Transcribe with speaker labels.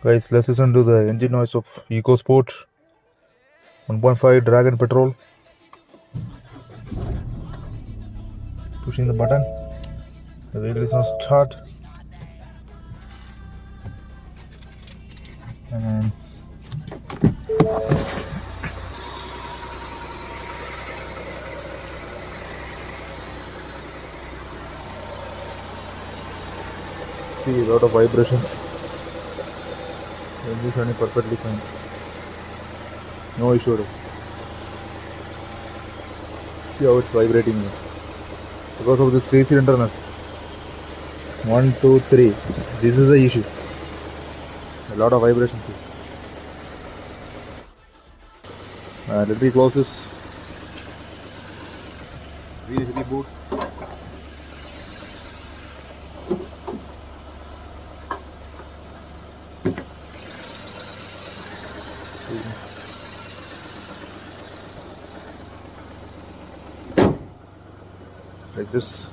Speaker 1: Guys, let's listen to the engine noise of EcoSport 1.5 Dragon petrol. Pushing the button, the vehicle is now start, and see a lot of vibrations. The engine is running perfectly fine, no issue. See how it's vibrating here. Because of this 3-cylinderness. 1, 2, 3. This is the issue. A lot of vibrations here. Let me close this. Reboot. Like this.